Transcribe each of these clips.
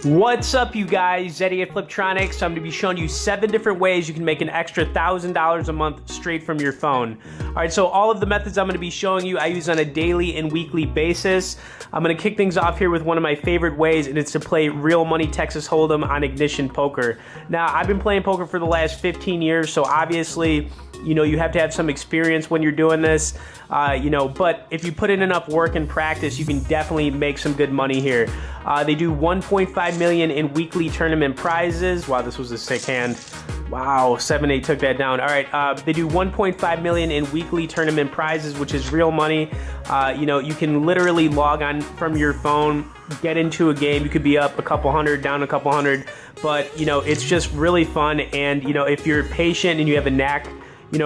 What's up, you guys? Eddie at Fliptroniks. I'm going to be showing you 7 different ways you can make an extra $1,000 a month straight from your phone. Alright, so all of the methods I'm going to be showing you I use on a daily and weekly basis. I'm going to kick things off here with one of my favorite ways, and it's to play real money Texas Hold'em on Ignition Poker. Now, I've been playing poker for the last 15 years, so obviously, you have to have some experience when you're doing this, but if you put in enough work and practice, you can definitely make some good money here. They do 1.5 million in weekly tournament prizes. Wow, this was a sick hand. Wow, 7-8 took that down. All right, they do 1.5 million in weekly tournament prizes, which is real money. You can literally log on from your phone, get into a game. You could be up a couple hundred, down a couple hundred, but it's just really fun. And if you're patient and you have a knack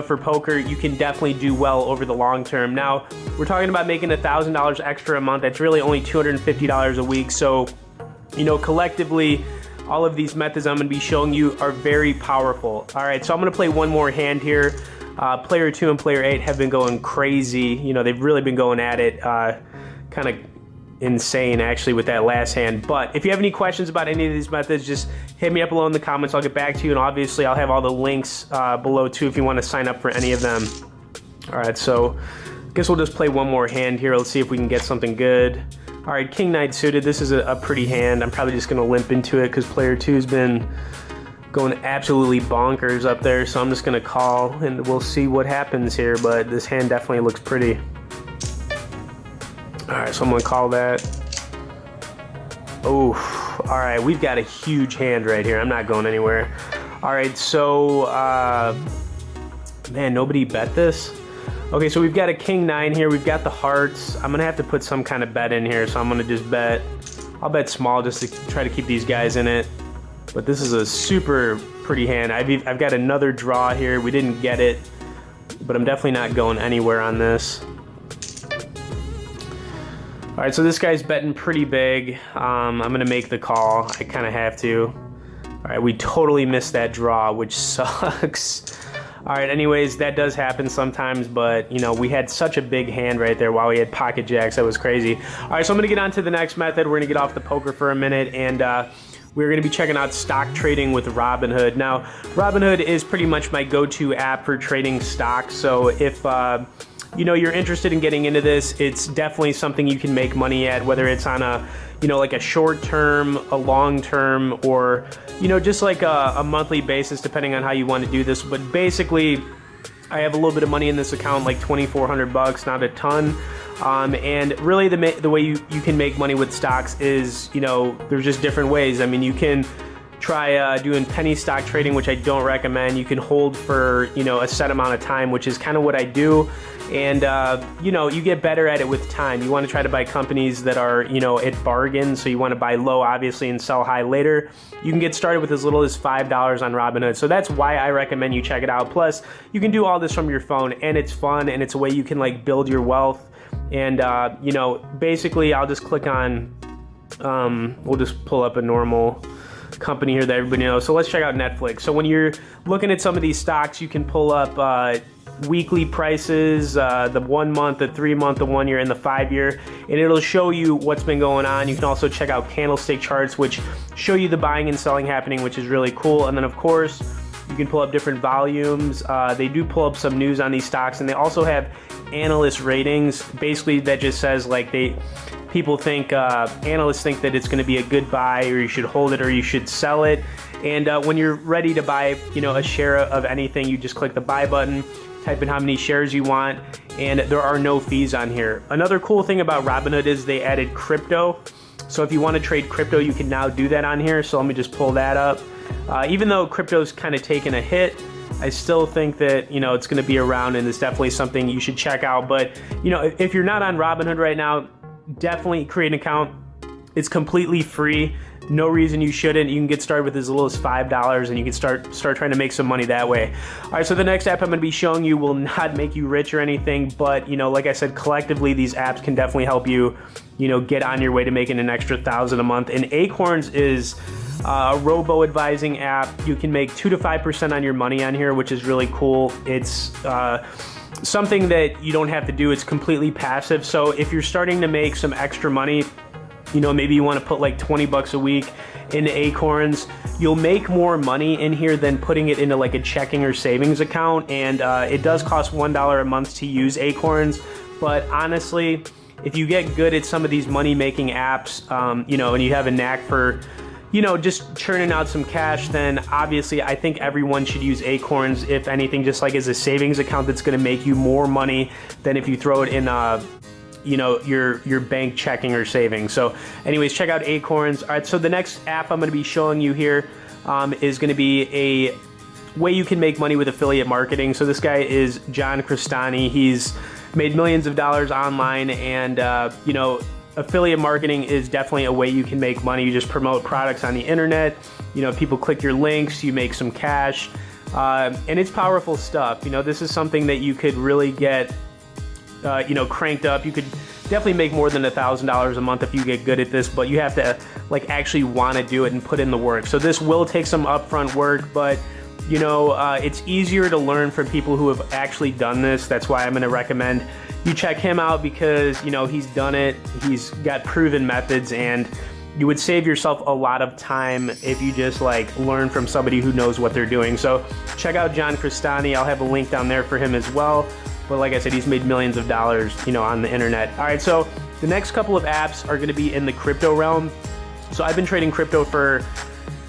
for poker, you can definitely do well over the long term. Now, we're talking about making $1,000 extra a month. That's really only $250 a week. So, collectively, all of these methods I'm going to be showing you are very powerful. All right, so I'm going to play one more hand here. Player 2 and player 8 have been going crazy. They've really been going at it. Kind of insane, actually, with that last hand. But if you have any questions about any of these methods, just hit me up below in the comments. I'll get back to you, and obviously I'll have all the links below too if you want to sign up for any of them. All right, so I guess we'll just play one more hand here. Let's see if we can get something good. All right, King Knight suited. This is a pretty hand. I'm probably just going to limp into it because player 2's been going absolutely bonkers up there, so I'm just going to call, and we'll see what happens here, but this hand definitely looks pretty. All right, so I'm going to call that. Oh, all right, we've got a huge hand right here. I'm not going anywhere. All right, so, man, nobody bet this? Okay, so we've got a King 9 here. We've got the hearts. I'm going to have to put some kind of bet in here, so I'm going to just bet. I'll bet small just to try to keep these guys in it. But this is a super pretty hand. I've got another draw here. We didn't get it, but I'm definitely not going anywhere on this. All right, so this guy's betting pretty big. I'm going to make the call. I kind of have to. All right, we totally missed that draw, which sucks. All right, anyways, that does happen sometimes, but, we had such a big hand right there while we had pocket jacks. That was crazy. All right, so I'm going to get on to the next method. We're going to get off the poker for a minute, and we're going to be checking out stock trading with Robinhood. Now, Robinhood is pretty much my go-to app for trading stocks, so if you're interested in getting into this, it's definitely something you can make money at, whether it's on a, like a short term, a long term, or, just like a monthly basis, depending on how you want to do this. But basically, I have a little bit of money in this account, like $2,400, not a ton. And really the way you can make money with stocks is, there's just different ways. I mean, you can try doing penny stock trading, which I don't recommend. You can hold for, a set amount of time, which is kind of what I do. And, you get better at it with time. You want to try to buy companies that are, at bargains. So you want to buy low, obviously, and sell high later. You can get started with as little as $5 on Robinhood. So that's why I recommend you check it out. Plus, you can do all this from your phone, and it's fun, and it's a way you can, build your wealth. And, basically, I'll just click on, we'll just pull up a normal company here that everybody knows. So let's check out Netflix. So when you're looking at some of these stocks, you can pull up weekly prices, the 1 month, the 3 month, the 1 year, and the 5 year, and it'll show you what's been going on. You can also check out candlestick charts, which show you the buying and selling happening, which is really cool. And then, of course, you can pull up different volumes. They do pull up some news on these stocks, and they also have analyst ratings. Basically, that just says people think, analysts think that it's going to be a good buy, or you should hold it, or you should sell it. And when you're ready to buy, a share of anything, you just click the buy button, type in how many shares you want, and there are no fees on here. Another cool thing about Robinhood is they added crypto. So if you want to trade crypto, you can now do that on here. So let me just pull that up. Even though crypto's kind of taken a hit, I still think that, it's going to be around, and it's definitely something you should check out. But, if you're not on Robinhood right now, definitely create an account. It's completely free. No reason you shouldn't. You can get started with as little as $5, and you can start trying to make some money that way. All right, so the next app I'm going to be showing you will not make you rich or anything, but like I said, collectively these apps can definitely help you, get on your way to making an extra $1,000 a month. And Acorns is a robo-advising app. You can make 2 to 5% on your money on here, which is really cool. It's something that you don't have to do. It's completely passive. So if you're starting to make some extra money, You know, maybe you want to put like 20 bucks a week into Acorns. You'll make more money in here than putting it into like a checking or savings account, and it does cost $1 a month to use Acorns. But honestly, if you get good at some of these money-making apps, you know, and you have a knack for, you know, just churning out some cash, then obviously I think everyone should use Acorns, if anything, just like as a savings account that's going to make you more money than if you throw it in you know, your bank checking or savings. So anyways, check out Acorns. All right, so the next app I'm going to be showing you here is going to be a way you can make money with affiliate marketing. So this guy is John Crestani. He's made millions of dollars online, and you know, affiliate marketing is definitely a way you can make money. You just promote products on the internet. You know, people click your links, you make some cash, and it's powerful stuff. You know, this is something that you could really get you know, cranked up. You could definitely make more than $1,000 a month if you get good at this, but you have to like actually want to do it and put in the work. So this will take some upfront work, but you know, it's easier to learn from people who have actually done this. That's why I'm going to recommend you check him out, because you know, he's done it, he's got proven methods, and you would save yourself a lot of time if you just like learn from somebody who knows what they're doing. So check out John Crestani. I'll have a link down there for him as well. But like I said, he's made millions of dollars, you know, on the internet. All right, so the next couple of apps are going to be in the crypto realm. So I've been trading crypto for,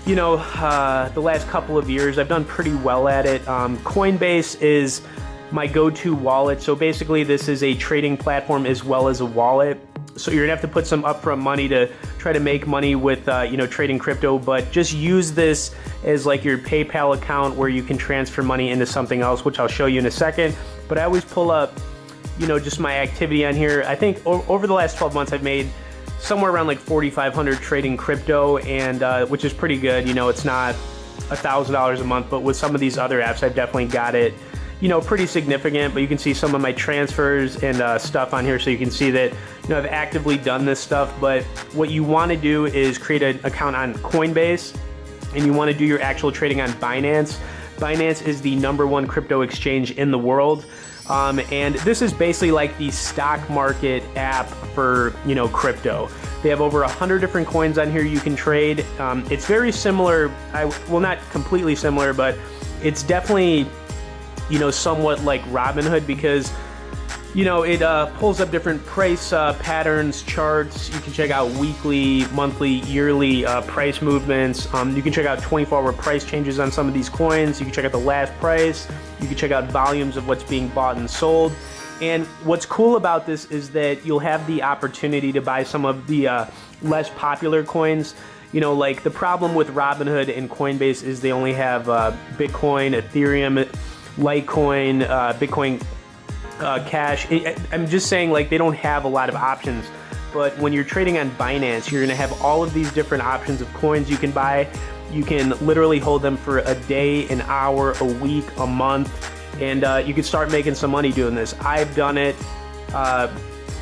you know, the last couple of years. I've done pretty well at it. Coinbase is my go-to wallet. So basically, this is a trading platform as well as a wallet. So you're gonna have to put some upfront money to try to make money with, you know, trading crypto, but just use this as like your PayPal account where you can transfer money into something else, which I'll show you in a second. But I always pull up, you know, just my activity on here. I think over the last 12 months, I've made somewhere around like 4,500 trading crypto, and which is pretty good. You know, it's not $1,000 a month, but with some of these other apps, I've definitely got it, you know, pretty significant. But you can see some of my transfers and stuff on here, so you can see that, you know, I've actively done this stuff. But what you want to do is create an account on Coinbase, and you want to do your actual trading on Binance. Binance is the #1 crypto exchange in the world, and this is basically like the stock market app for, you know, crypto. They have over 100 different coins on here you can trade. It's very similar, well, not completely similar, but it's definitely, you know, somewhat like Robinhood, because, you know, it pulls up different price patterns, charts. You can check out weekly, monthly, yearly price movements. You can check out 24-hour price changes on some of these coins. You can check out the last price. You can check out volumes of what's being bought and sold. And what's cool about this is that you'll have the opportunity to buy some of the less popular coins. You know, like the problem with Robinhood and Coinbase is they only have Bitcoin, Ethereum, Litecoin, Bitcoin Cash. I'm just saying, like, they don't have a lot of options. But when you're trading on Binance, you're gonna have all of these different options of coins you can buy. You can literally hold them for a day, an hour, a week, a month, and you can start making some money doing this. I've done it.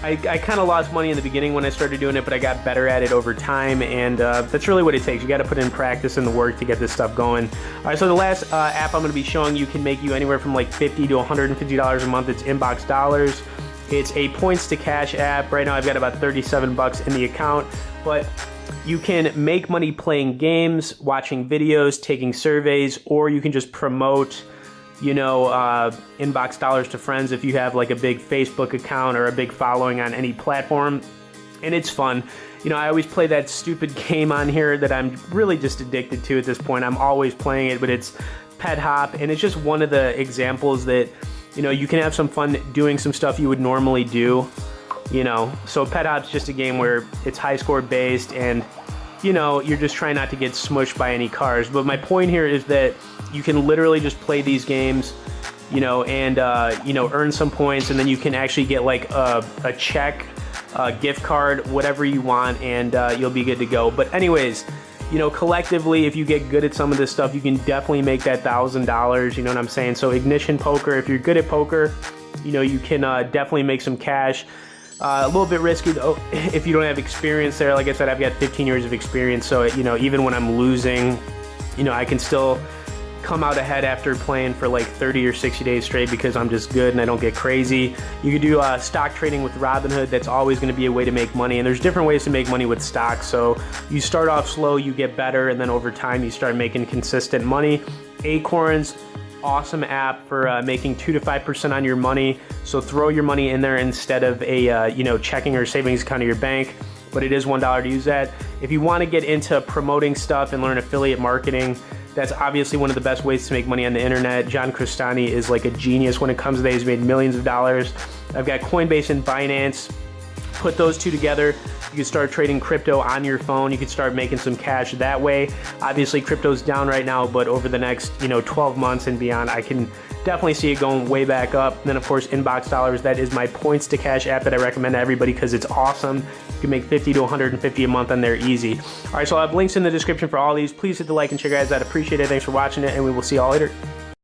I kind of lost money in the beginning when I started doing it, but I got better at it over time, and that's really what it takes. You got to put in practice and the work to get this stuff going. All right, so the last app I'm going to be showing you can make you anywhere from like $50 to $150 a month. It's Inbox Dollars. It's a points to cash app. Right now I've got about 37 bucks in the account, but you can make money playing games, watching videos, taking surveys, or you can just promote, you know, Inbox Dollars to friends if you have like a big Facebook account or a big following on any platform. And it's fun. You know, I always play that stupid game on here that I'm really just addicted to at this point. I'm always playing it, but it's Pet Hop, and it's just one of the examples that, you know, you can have some fun doing some stuff you would normally do, you know. So Pet Hop's just a game where it's high score based, and, you know, you're just trying not to get smushed by any cars. But my point here is that you can literally just play these games, you know, and, you know, earn some points, and then you can actually get like a check, a gift card, whatever you want, and you'll be good to go. But anyways, you know, collectively, if you get good at some of this stuff, you can definitely make that $1,000, you know what I'm saying? So Ignition Poker, if you're good at poker, you know, you can definitely make some cash. A little bit risky though if you don't have experience there. Like I said, I've got 15 years of experience, so, you know, even when I'm losing, you know, I can still come out ahead after playing for like 30 or 60 days straight because I'm just good and I don't get crazy. You could do stock trading with Robinhood. That's always going to be a way to make money, and there's different ways to make money with stocks. So you start off slow, you get better, and then over time you start making consistent money. Acorns, awesome app for making 2 to 5% on your money. So throw your money in there instead of a checking or savings account of your bank. But it is $1 to use that. If you want to get into promoting stuff and learn affiliate marketing, that's obviously one of the best ways to make money on the internet. John Crestani is like a genius when it comes to that. He's made millions of dollars. I've got Coinbase and Binance. Put those two together, you can start trading crypto on your phone. You can start making some cash that way. Obviously, crypto's down right now, but over the next 12 months and beyond, I can definitely see it going way back up. And then, of course, Inbox Dollars. That is my Points to Cash app that I recommend to everybody because it's awesome. You can make $50 to $150 a month on there easy. All right, so I'll have links in the description for all these. Please hit the like and share, guys. I'd appreciate it. Thanks for watching it, and we will see y'all later.